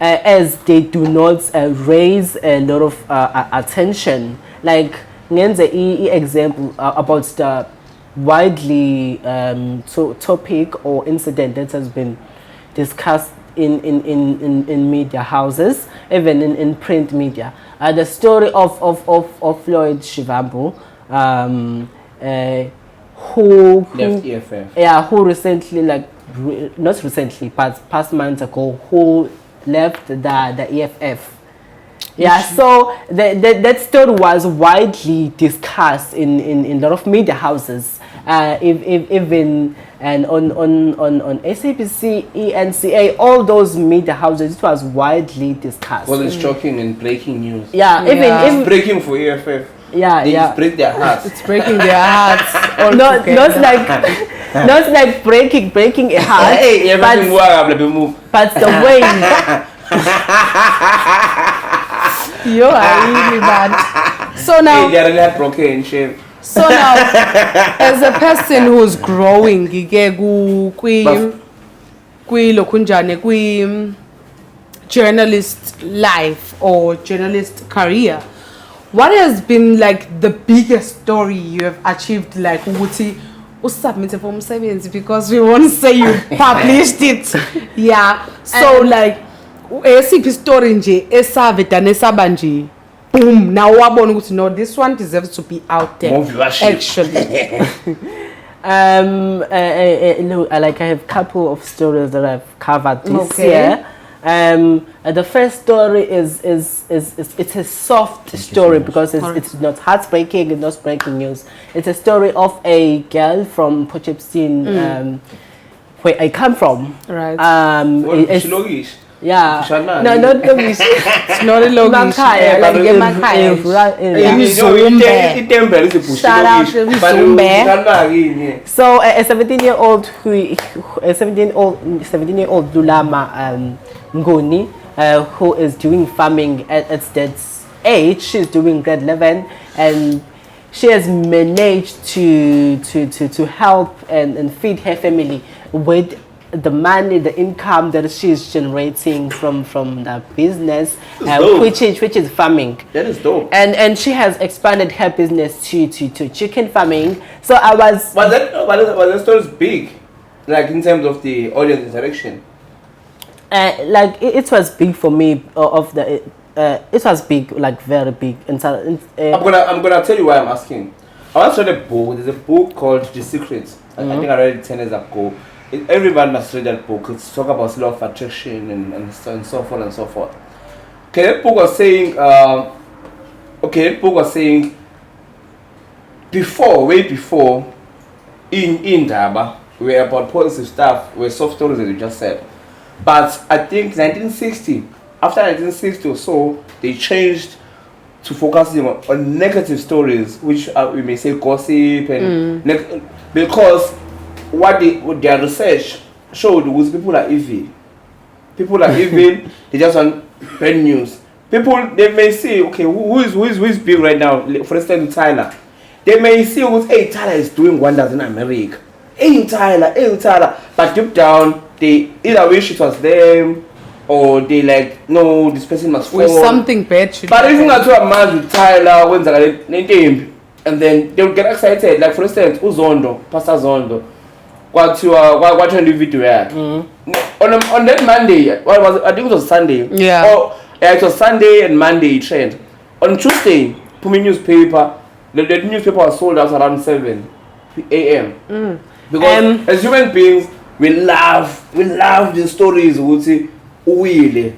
as they do not raise a lot of attention. Like ngenze example about the widely topic or incident that has been discussed in media houses, even in print media. The story of Floyd Shivambu, who left EFF. Yeah, who recently, like not recently, but past months ago, who left the EFF. Yeah, so that story was widely discussed in a lot of media houses, even and on SABC, ENCA, all those media houses. It was widely discussed. Well, it's shocking and breaking news. Yeah, even breaking for EFF. They break their hearts. It's breaking their hearts. not like breaking a heart. But the way. You are really bad. So now, they really broken in shame. So now, as a person who's growing, journalist life or journalist career, what has been like the biggest story you have achieved? Like, submitted for Moemish, because we won't say you published it. Yeah. So like, SCP story nje esave dane sabanje. Boom. Now wabona ukuthi no, this one deserves to be out there. Actually. Like I have a couple of stories that I've covered this year. The first story is it's a soft story because it's not heartbreaking, it's not breaking news. It's a story of a girl from Potchefstroom, where I come from. Right. Yeah. No, not Logish. It's not a Logish. Shout out to Zumbe. So a 17-year-old Lulama Ngoni, who is doing farming at that age. She's doing grade 11, and she has managed to help and feed her family with the money, the income that she's generating from the business, which is farming. That is dope. And she has expanded her business to chicken farming. So I was that story big, like in terms of the audience interaction. Like it was big for me. It was big, like very big. I'm gonna tell you why I'm asking. I once read a book. There's a book called The Secret. I think I read it 10 years ago. Everyone must read that book. It's talk about law of attraction and so forth and so forth. Okay, that book was saying. Way before, in Daba, were about positive stuff, were soft stories as you just said. But I think 1960, after 1960 or so, they changed to focusing on negative stories, which we may say gossip and because what their research showed was people are evil. They just want bad news. People, they may say, okay, who is big right now? For instance, Tyler. They may see, hey, Tyler is doing wonders in America. Hey, Tyler. But deep down, they either wish it was them, or they like, no, this person must fall. With something bad should but if you got to a man with Tyler, when they and then they will get excited. Like for instance, Pastor Zondo. What trying to do video on that Monday, what was it? I think it was Sunday. Yeah. It was Sunday and Monday trend. On Tuesday, Pumi newspaper, the newspaper was sold out around 7 a.m. Because as human beings, we love the stories. We say, we are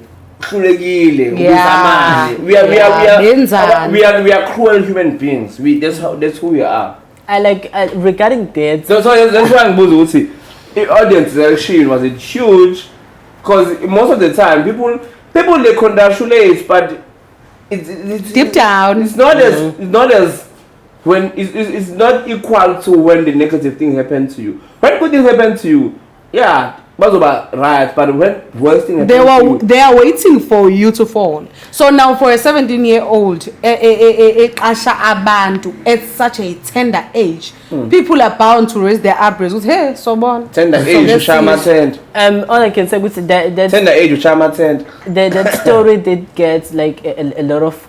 cruel human beings. That's who we are. I like regarding that. So that's why I'm say the audience reaction was huge, because most of the time people people they congratulate, but it's Deep down. it's not as when it's not equal to when the negative thing happen to you. When good things happen to you, yeah, right, but when worst thing happen to you, they are waiting for you to fall. So now for a 17-year-old, at such a tender age, people are bound to raise their eyebrows with, hey, so on. Tender age, you shall attend. All I can say is that Tender age, you shall attend. That story did get like a lot of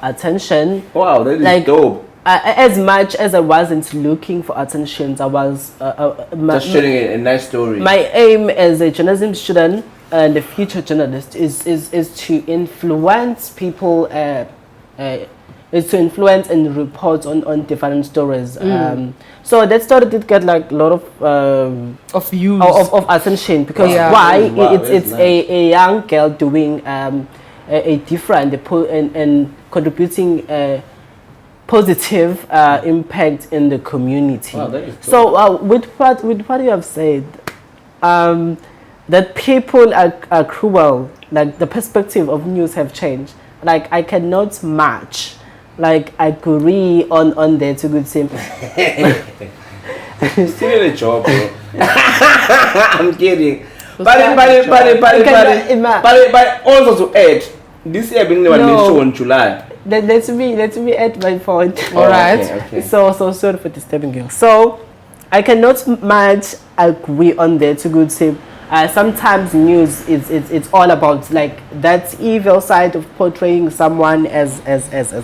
attention. Wow, that is like, dope. As much as I wasn't looking for attention, I was just sharing a nice story. My aim as a journalism student and a future journalist is to influence people, is to influence and report on different stories. So that story did get like a lot of views of attention because why? Wow, it's nice. a young girl doing a different and contributing. Positive impact in the community. Wow, that is dope. So with what you have said, that people are cruel, like the perspective of news have changed. Like I cannot match, like I agree on there to good team. Still in a job, bro. I'm kidding. But also to add, this year being the one show in July. Let me add my point. All right. Okay. So sorry for disturbing you. So I cannot much agree on there to good say. Sometimes news it's all about like that evil side of portraying someone as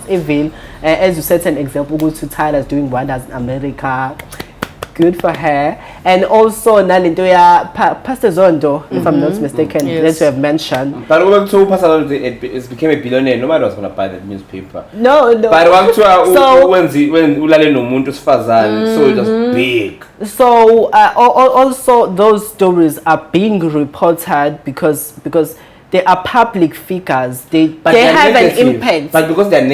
evil. As you said, an example, go to Tyler's doing wonders in America. Good for her. And also Nalindoya Pastor Zondo, if I'm not mistaken, that you have mentioned. But when to Pastor Zondo, it became a billionaire. Nobody was gonna buy that newspaper. No. But when ulale no muntu sifazane, so it was big. So also those stories are being reported because they are public figures. They have negative, an impact. But because they are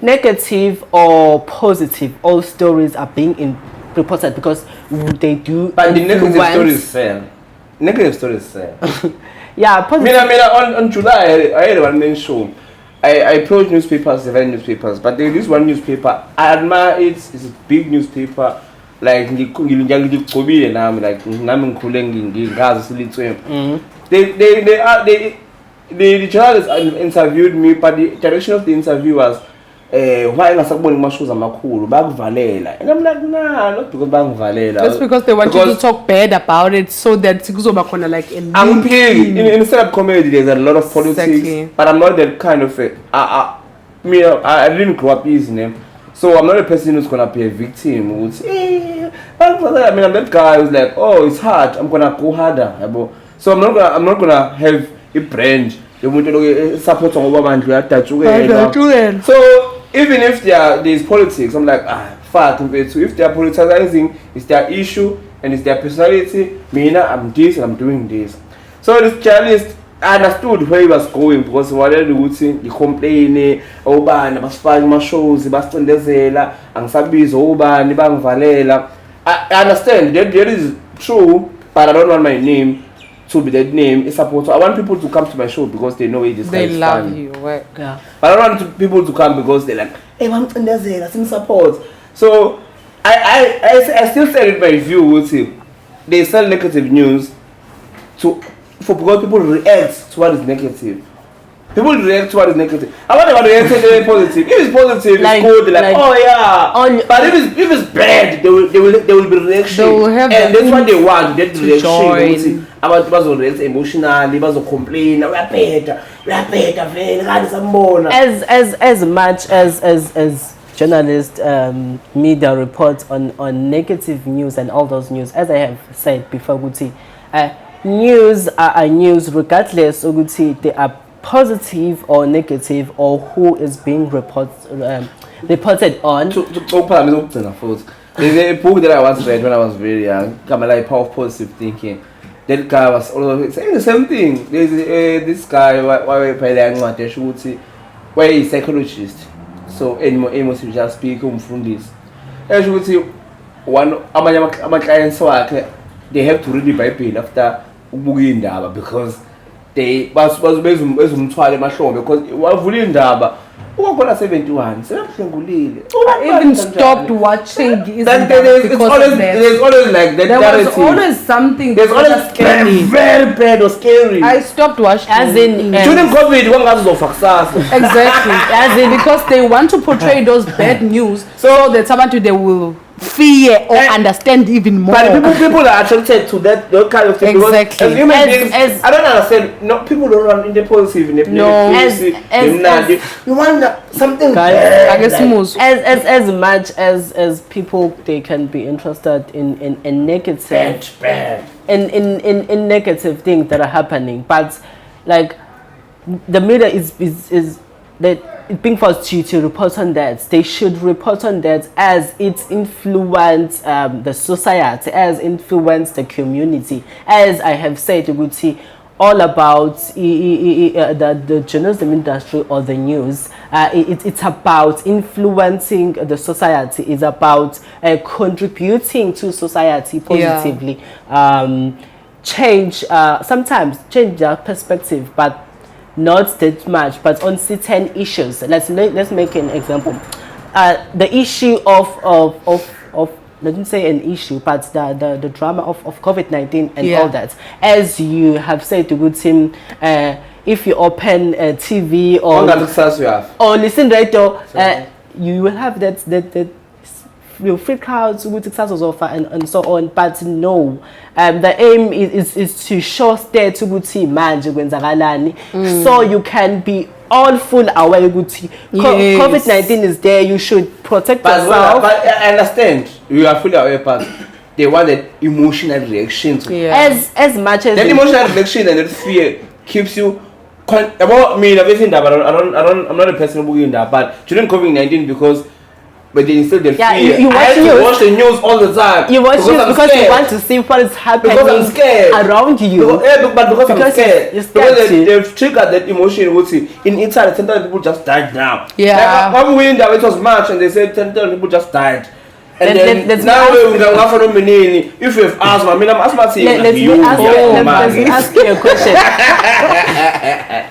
negative Or positive, all stories are being reported because they do. But the negative stories sell. Yeah, positive. On July, I had one main show. I approached newspapers, several newspapers, but there is one newspaper. I admire it. It's a big newspaper. Like the journalist interviewed me, but the direction of the interview was why ngasakubona amashows amakhulu bakuvalela, and I'm like, nah, not because bakuvalela. That's because they want you to talk bad about it so that kuzoba khona like a I'm paying in stand-up comedy. There's a lot of politics, Exactly. but I'm not that kind of I didn't grow up easy, so I'm not a person who's gonna be a victim who would say, I'm that guy who's like, oh, it's hard, I'm gonna go harder. So I'm not gonna have a brand. Support so even if there's politics, I'm like, fuck. If they're politicizing, it's their issue and it's their personality. I'm this and I'm doing this. So this journalist understood where he was going because what they do, he complain, my shows, I understand that is true, but I don't want my name to be that name. It's supposed to. I want people to come to my show because they know it is. They love you, right? Yeah. But I don't want people to come because they're like, hey, I'm some support. So I still said it my view. They sell negative news because people react to what is negative. People react to what is negative. I want them to react to positive. If it's positive, it's good. They're like, oh yeah. But if it's bad, they will be reaction. They will have and that's what they want. That reaction. About people react emotionally, people complain. We are better. As much as journalists, media reports on negative news and all those news, as I have said before, Guti, news are news regardless of Guti, they are positive or negative or who is being reported on. There's a book that I once read when I was very young, Power of Positive Thinking. That guy was always saying the same thing. There's this guy where he's a psychologist. So Amos will just speak from this. As you would see, one of my clients, they have to read the Bible after Ubugindaba because they bezumthwala emahlombe because wavula indaba ukhona 71 sebehlengulile I even stopped watching there's always like that there narrative. was always something There's always scary. very bad or scary. I stopped watching As in during COVID wangazizofa kusasa. exactly as in because they want to portray those bad news so that someone they will fear or understand even more. But people are attracted to that kind of thing Exactly. because as human beings, I don't understand. No, people don't run in the positive, in the you want something bad, I guess as much as people they can be interested in negative in negative things that are happening, but like the media is that it being forced to report on that. They should report on that as it influence the society, as influence the community. As I have said, we see all about the journalism industry or the news. It's about influencing the society. It's about contributing to society positively. Sometimes change their perspective, but not that much, but on certain issues. Let's make an example. The issue of let me say an issue, but the drama of COVID-19 and all that. As you have said to good team, if you open TV or listen radio, you will have that free crowds and so on, but no, the aim is to show state ukuthi manje kwenzakalani, so you can be all full aware ukuthi COVID-19 is there, you should protect yourself. But I understand you are fully aware, but they want that emotional reaction to as much as that emotional reaction and that fear keeps you about me. I'm not a person who in that, but during COVID-19 because. But they instill the fear. You I have to watch the news all the time. You watch news because you want to see what is happening around you. Because I'm scared. Because they've they've triggered that emotion. In Italy, 10,000 people just died now. Yeah. Like, when we in there, it was March and they said 10,000 people just died. And then now we can go for the meaning. If you have asthma, I mean, I'm asthmatic. Let me ask you a question.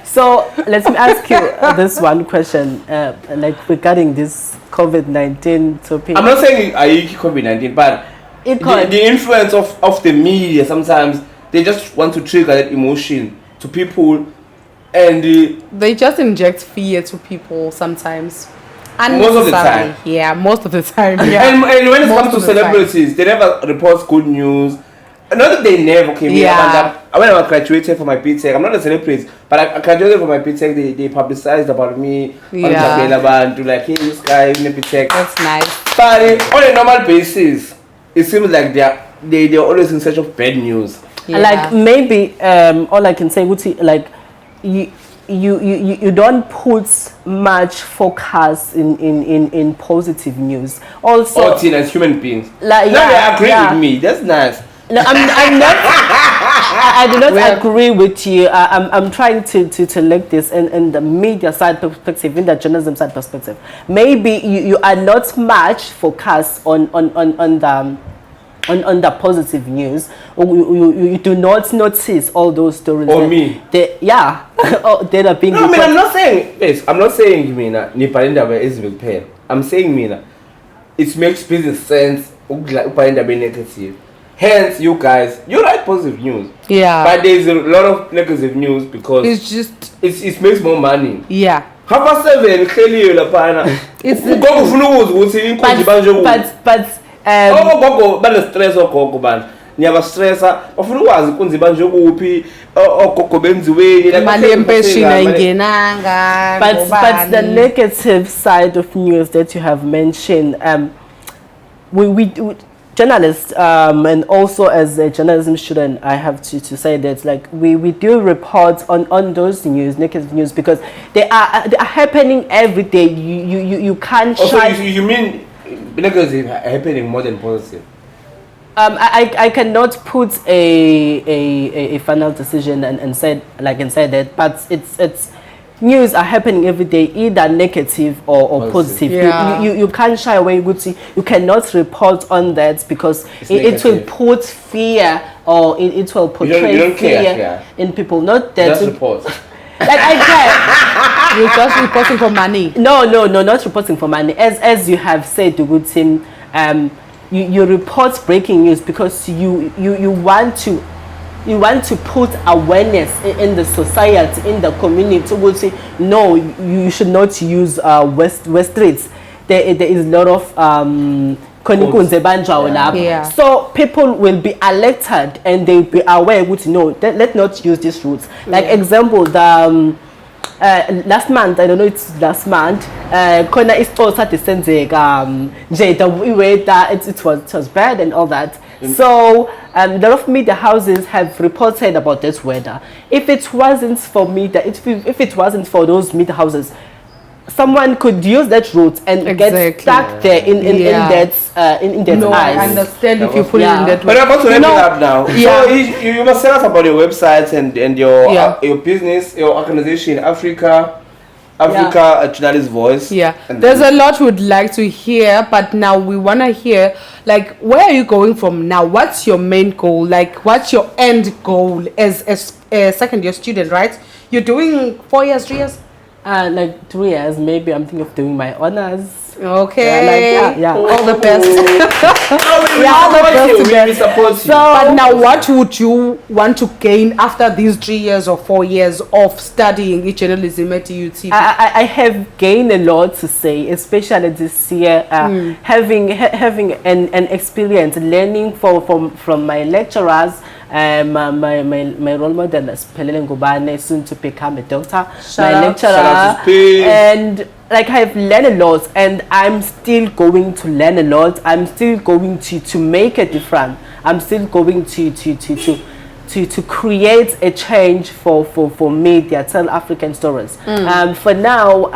So let me ask you this one question, like regarding this COVID-19 topic. I'm not saying I COVID-19, but the influence of the media sometimes they just want to trigger that emotion to people, and they just inject fear to people sometimes. Most of the time. Yeah, most of the time. Yeah. And when it comes to celebrities, they never report good news. Not that they never came here. When I graduated for my BTech, I'm not a celebrity, but I graduated for my BTech. They publicized about me on to like, hey, this guy in the BTech. That's nice. But on a normal basis, it seems like they're always in search of bad news. Yeah. Like maybe all I can say would be like you don't put much focus in positive news. Also, as human beings. Like they agree with me. That's nice. No, I'm not. I do not agree with you. I'm trying to look this in the media side perspective, in the journalism side perspective. Maybe you are not much focused on the positive news. You do not notice all those stories. Or me. They are being. No, I mean, I'm not saying this. I'm not saying Mina Nipalinda is with pain. I'm saying Mina. It makes business sense. Upalinda be negative. Hence, you guys, you write positive news. Yeah. But there's a lot of negative news because it's just it makes more money. Yeah. 7:30 clearly lapana. It's gogo ufuna ukuthi inkunzi banje but gogo bale stress ogogo banje. Niyabastressa ufuna ukwazi inkunzi banje kuphi ogogo benziweni imali yempeshini ayingenanga. But the negative side of news that you have mentioned, we journalists and also as a journalism student, I have to say that like we do report on those news, negative news, because they are happening every day. You can't shy. You mean negative happening more than positive? I cannot put a final decision and say that, but it's news are happening every day, either negative or positive. Yeah. You can't shy away. You cannot report on that because it will put fear or it will portray you don't care, fear yeah. in people. Not that Just report. like I care. You're just reporting for money. No, not reporting for money. As you have said, the good team, you report breaking news because you want to put awareness in the society, in the community. Will say no, you should not use West streets. There is a lot of Yeah. So people will be alerted and they'll be aware. Would know let's not use these routes. Like example, the last month, I don't know, it's last month. Kona is also the weather it was bad and all that. So a lot of media houses have reported about this weather. If it wasn't for media, if it wasn't for those media houses, someone could use that route and get stuck there in that No, eyes. I understand if you put it in that way. But I'm about to wrap it up now. Yeah. So you must tell us about your website and your business, your organization, Africa Journalist Voice. Yeah, And there's a lot we'd like to hear, but now we want to hear, like, where are you going from now? What's your main goal? Like, what's your end goal as a second year student, right? You're doing 4 years, 3 years? Like 3 years, maybe I'm thinking of doing my honors. Okay. Yeah. All the best. We support you. But now, what would you want to gain after these 3 years or 4 years of studying journalism at UT? I have gained a lot to say, especially this year, having an experience, learning from my lecturers, my role model is Pelele Ngubane, soon to become a doctor. My lecturer, Shout out to P. and like I've learned a lot, and I'm still going to learn a lot. I'm still going to make a difference. I'm still going to create a change for media, tell African stories. For now,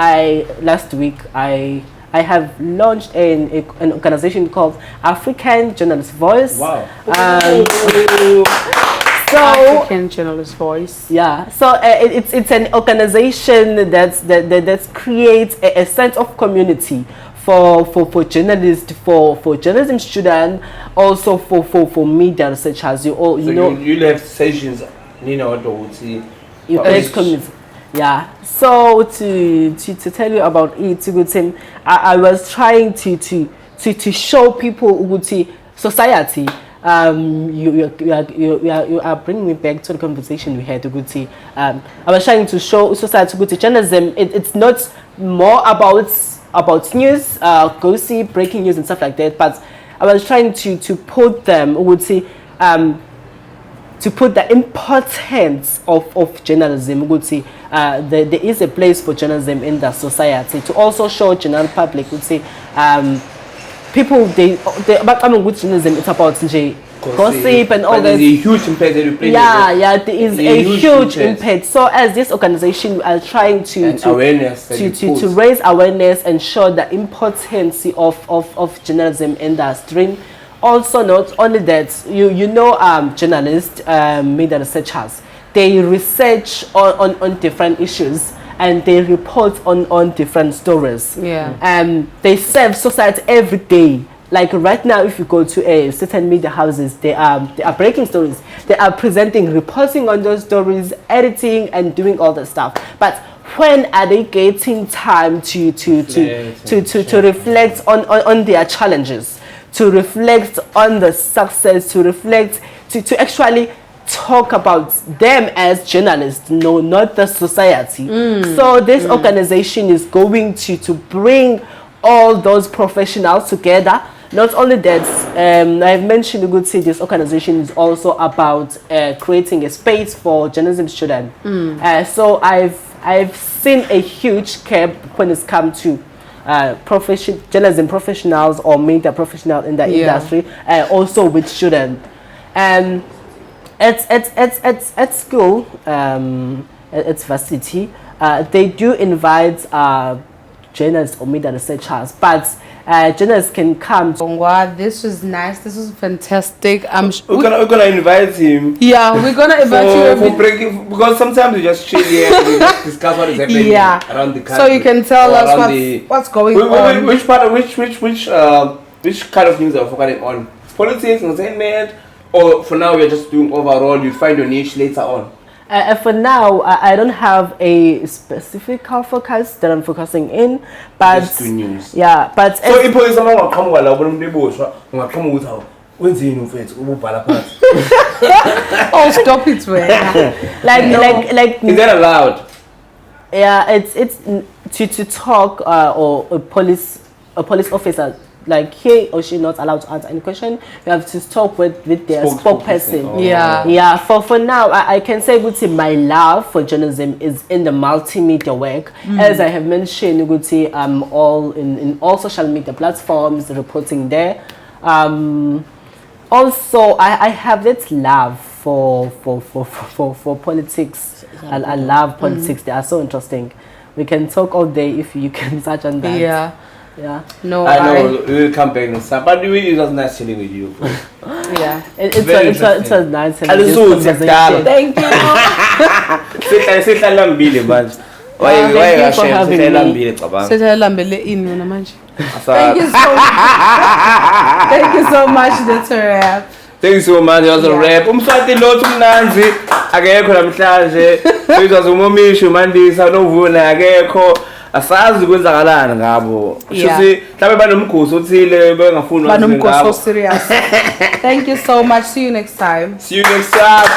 last week I have launched an organization called African Journalist Voice. Wow. So African Journalist Voice. yeah, so it's an organization that creates a sense of community for journalists, for journalism students, also for media researchers. You'll have sessions, you create community. Yeah. So to tell you about it, Ugutim, I was trying to show people Uguti society. You are bringing me back to the conversation we had, Uguti. I was trying to show society Uguti journalism. It's not more about news, gossip, breaking news and stuff like that. But I was trying to put them Uguti. To put the importance of journalism, there is a place for journalism in the society. To also show general public, people but good journalism. It's about gossip and all that. There's a huge impact that you play. Yeah, there is a huge impact. So as this organization, we are trying to raise awareness and show the importance of journalism in the stream. Also, not only that, journalists, media researchers, they research on different issues and they report on different stories. Yeah. They serve society every day. Like right now, if you go to a certain media houses, they are breaking stories. They are presenting, reporting on those stories, editing, and doing all that stuff. But when are they getting time to reflect on their challenges? To reflect on the success, to reflect, to actually talk about them as journalists, no, not the society. So this organization is going to bring all those professionals together. Not only that, I've mentioned, this organization is also about creating a space for journalism students. So I've seen a huge gap when it's come to journalism professionals or media professionals in the industry, also with students. At school, at varsity, they do invite journalists or media researchers, but journalists can come. Wow, this was nice. This was fantastic. We're gonna invite him. Yeah, we're gonna invite you for breaking, because sometimes we just chill here and we just discuss what is happening around the country. So you can tell us what's going on. Which kind of news are we focusing on? Politics, entertainment, Or for now you're just doing overall, you find your niche later on? For now, I don't have a specific focus that I'm focusing in, but just doing news. Yeah, but so if police someone will come while come with how when's the influence? Oh, stop it, man. like is that allowed? Yeah, it's to talk or a police officer, like he or she not allowed to answer any question. You have to talk with their spokesperson. Oh. Yeah. For now, I can say Guti, my love for journalism is in the multimedia work. As I have mentioned, Guti, I'm all in all social media platforms, reporting there. Also, I have that love for politics. I love politics. They are so interesting. We can talk all day if you can touch on that. Yeah. Yeah. No, I know we'll come back next time, but it was nice chilling with you. Yeah. It was nice. Thank you. Why you for having me. Thank you so much, that's a wrap. Thank you so much, it was a wrap. Umswati lot umnanzi akekho namhlanje. It was Moemish umandisa novuna akekho. Asazi kwenzakalana ngabo. Shuthi mhlawumbe banomkhosi othile bengafuni banomkhosi so serious. Thank you so much. See you next time. See you next time.